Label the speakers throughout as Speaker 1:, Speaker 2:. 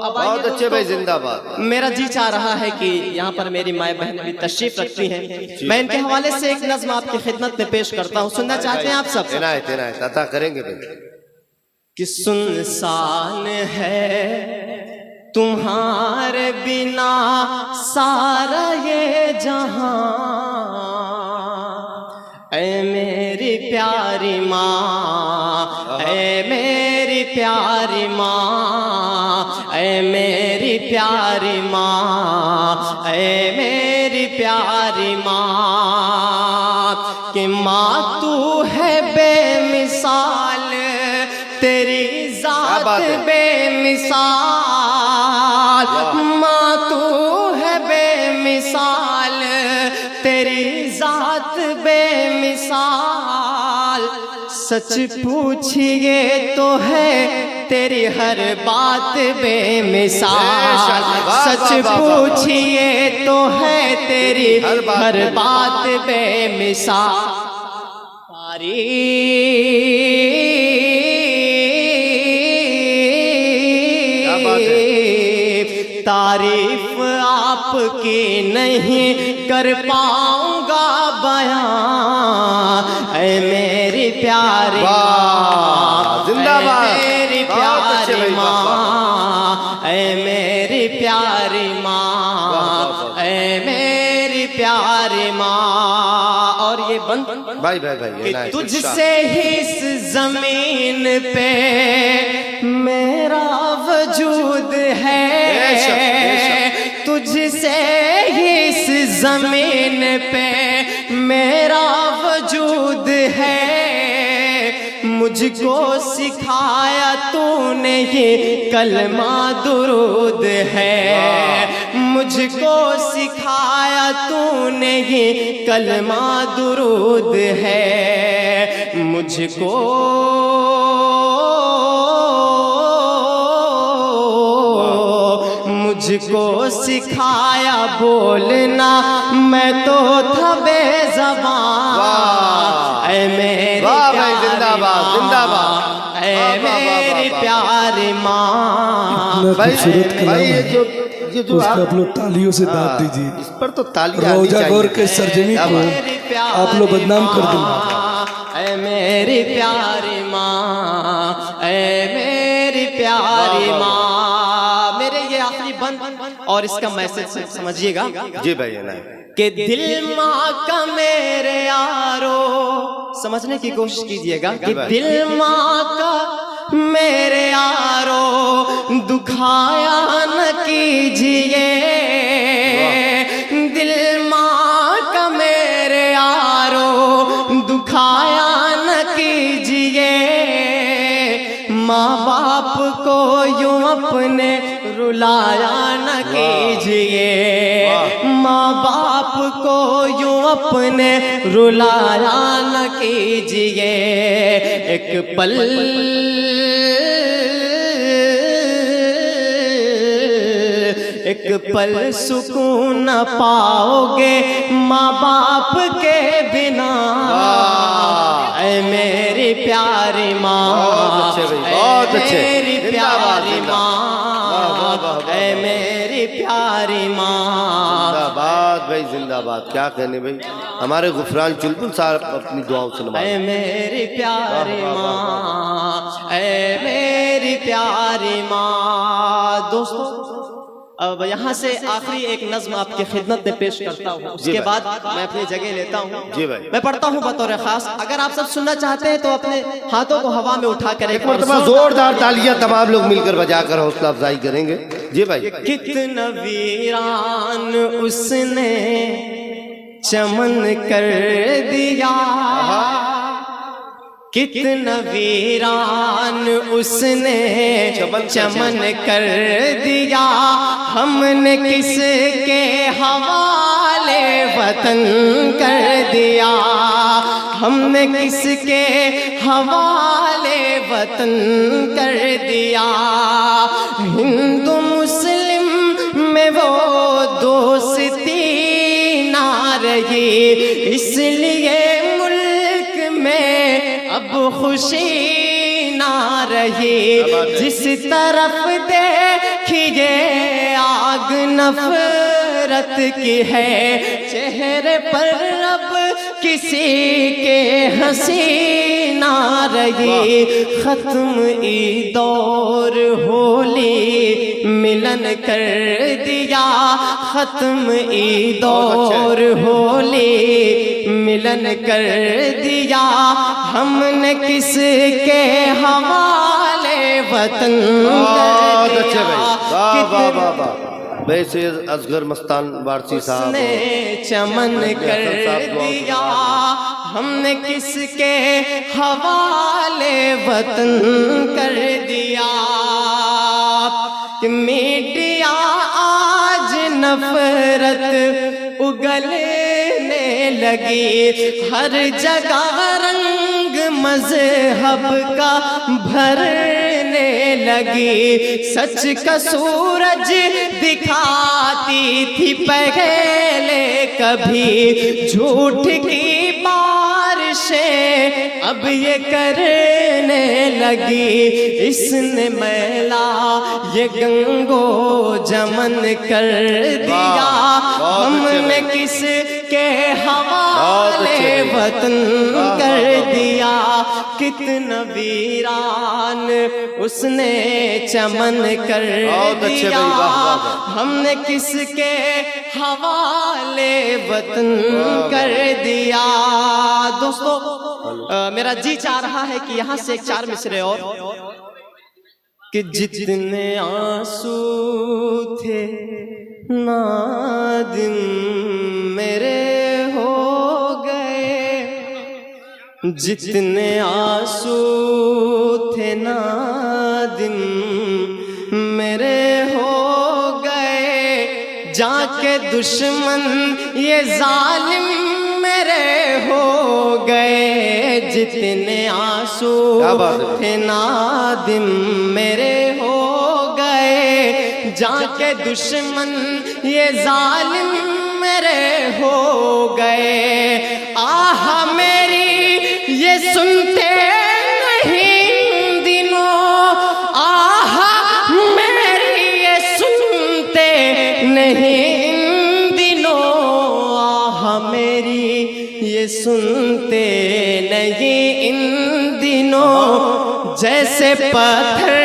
Speaker 1: اب
Speaker 2: بہت اچھے بھائی، زندہ باد۔
Speaker 1: میرا جی چاہ رہا ہے کہ یہاں پر میری مائیں بہن بھی تشریف رکھتی ہیں، میں ان کے حوالے سے ایک نظم آپ کی خدمت میں پیش کرتا ہوں، سننا چاہتے ہیں آپ سب؟
Speaker 2: عنایت عنایت عطا کریں گے بھائی۔
Speaker 1: کہ سنسان ہے تمہارے بنا سارا یہ جہاں، اے میری پیاری ماں، اے میری پیاری ماں، اے میری پیاری ماں، اے میری پیاری ماں، کہ ماں تو ہے بے مثال، تیری ذات بے مثال، ماں تو ہے بے مثال، تیری ذات بے مثال، سچ پوچھئے تو ہے تیری ہر بات بے مثال، سچ پوچھئے تو ہے تیری ہر بات بے مثال، تعریف آپ کی نہیں کر پاؤں گا بیان، اے میری پیاری ماں،
Speaker 2: زندہ باد،
Speaker 1: میری پیاری ماں، اے میری پیاری ماں، اے میری پیاری ماں۔ اور یہ بند
Speaker 2: بھائی بھائی بھائی،
Speaker 1: کہ تجھ سے ہی اس زمین پہ میرا وجود ہے، تجھ سے ہی اس زمین پہ میرا وجود ہے، مجھ کو سکھایا تو نے یہ کلمہ درود ہے، مجھ کو سکھایا تو نے یہ کلمہ درود ہے، مجھ کو سکھایا بولنا میں تو تھا بے زبان، اے میری
Speaker 2: زندہ باد، زندہ باد،
Speaker 1: اے میری پیاری ماں۔
Speaker 3: خوبصورت کلام ہے، اس کو آپ لوگ تالیوں سے داد دیجیے۔
Speaker 2: اس پر تو تالیاں آنی
Speaker 3: روجہ
Speaker 2: چاہیے۔
Speaker 3: گور کے سرجمی کو آپ لوگ بدنام کر دیں گے۔
Speaker 1: اے میری پیاری ماں، اے میری پیاری ماں۔ میرے یہ آخری بند اور اس کا میسج سمجھیے گا
Speaker 2: جی بھائی عنایت۔
Speaker 1: کہ دل ماں کا میرے یارو، سمجھنے کی کوشش کیجئے گا کہ دل ماں کا میرے یارو دکھایا نہ کیجئے، دل ماں کا میرے یارو دکھایا نہ کیجئے، ماں باپ کو یوں اپنے رلایا نہ کیجئے، ماں باپ کو یوں اپنے رلایا نہ کیجئے، ایک پل سکون نہ پاؤ گے ماں باپ کے بنا، اے میری پیاری ماں، میری پیاری ماں، اے میری پیاری ماں۔
Speaker 2: زندہ باد بھائی، زندہ باد، کیا کہنے بھائی، ہمارے غفران چلبل صاحب اپنی دعاؤں سے نمائیں۔
Speaker 1: اے میری پیاری ماں، اے میری پیاری ماں۔ دوستو اب یہاں سے آخری ایک نظم آپ کی خدمت میں پیش کرتا ہوں، اس کے بعد میں اپنی جگہ لیتا ہوں۔
Speaker 2: جی بھائی،
Speaker 1: میں پڑھتا ہوں بطور خاص، اگر آپ سب سننا چاہتے ہیں تو اپنے ہاتھوں کو ہوا میں اٹھا کر ایک
Speaker 2: مرتبہ زوردار تالیاں تمام لوگ مل کر بجا کر حوصلہ افزائی کریں گے۔ جی بھائی۔
Speaker 1: کتنا ویران اس نے چمن کر دیا، کتنا ویران اس نے چمن کر دیا، ہم نے کس کے حوالے وطن کر دیا، ہم نے کس کے حوالے وطن کر دیا، ہندو مسلم میں وہ دوستی نہ رہی، اس لیے ملک میں اب خوشی نہ رہی، جس طرف دیکھی یہ آگ نفرت کی ہے، چہرے پر اب کسی کے ہنسی نہ رہی، ختم عید اور ہولی ملن کر دیا، ختم عید اور ہولی ملن کر دیا، ہم نے کس کے حوالے وطن
Speaker 2: بہت
Speaker 1: کر
Speaker 2: اچھے بھائی،
Speaker 1: دیا،
Speaker 2: واہ واہ واہ واہ۔ ویسے اصغر مستان وارسی صاحب
Speaker 1: نے چمن کر دیا، ہم نے کس کے حوالے وطن کر دیا، کہ میڈیا آج نفرت اگلنے لگی، ہر جگہ رنگ مذہب کا بھرنے لگی، سچ کا سورج دکھاتی تھی پہلے کبھی، جھوٹ کی بارشیں اب یہ کرنے لگی، اس نے میلا یہ گنگو جمن کر دیا، ہم نے کس کے حوالے وطن کر دیا، کتنا ویران اس نے چمن کر دیا، ہم نے کس کے حوالے وطن کر دیا۔ دوستو میرا جی چاہ رہا ہے کہ یہاں سے ایک چار مصرے اور، کہ جتنے آنسو تھے نادم میرے ہو گئے، جتنے آنسو تھے نادم میرے ہو گئے، جا کے دشمن یہ ظالم میرے ہو گئے، جتنے آنسو تھے نادم میرے ہو گئے، جا کے دشمن یہ ظالم میرے ہو گئے، آہ میری یہ سنتے نہیں ان دنوں، آہ میری یہ سنتے نہیں ان دنوں، آہ میری یہ سنتے نہیں ان دنوں، جیسے پتھر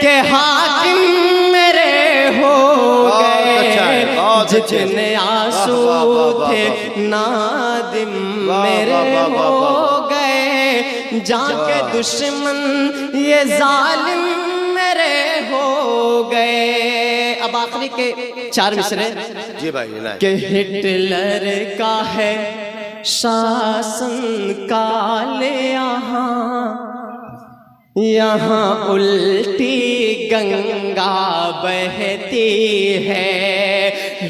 Speaker 1: کے حاکم میرے ہو گئے، جتنے آنسو تھے نادم میرے ہو گئے، جا کے دشمن یہ ظالم میرے ہو گئے۔ اب آخری کے چار مصرے،
Speaker 2: جی بھائی
Speaker 1: کہ ہٹلر کا ہے شاسن کال یہاں الٹی گنگا بہتی ہے،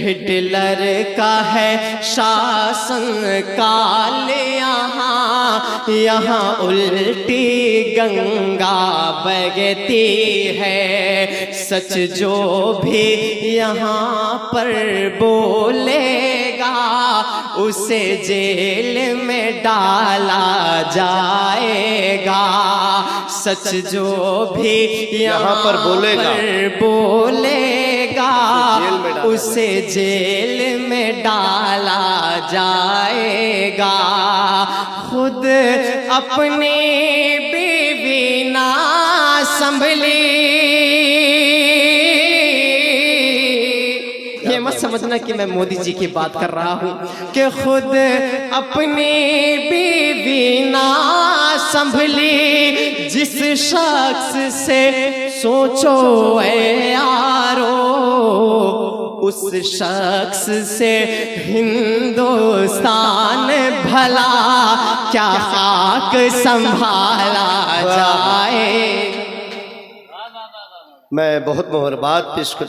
Speaker 1: ہٹلر کا ہے شاسن کال یہاں الٹی گنگا بہتی ہے، سچ جو بھی یہاں پر بولے گا اسے جیل میں ڈالا جائے گا، سچ جو بھی یہاں پر بولے گا اسے جیل میں ڈالا جائے گا، خود اپنی بیوی نہ سنبھلی، یہ مت سمجھنا کہ میں مودی جی کی بات کر رہا ہوں، کہ خود اپنی بیوی نہ سنبھلی، جس شخص سے سوچو اے یارو اس شخص سے ہندوستان بھلا کیا خاک سنبھالا جائے۔
Speaker 2: میں بہت مہربات پیش کرتا ہوں۔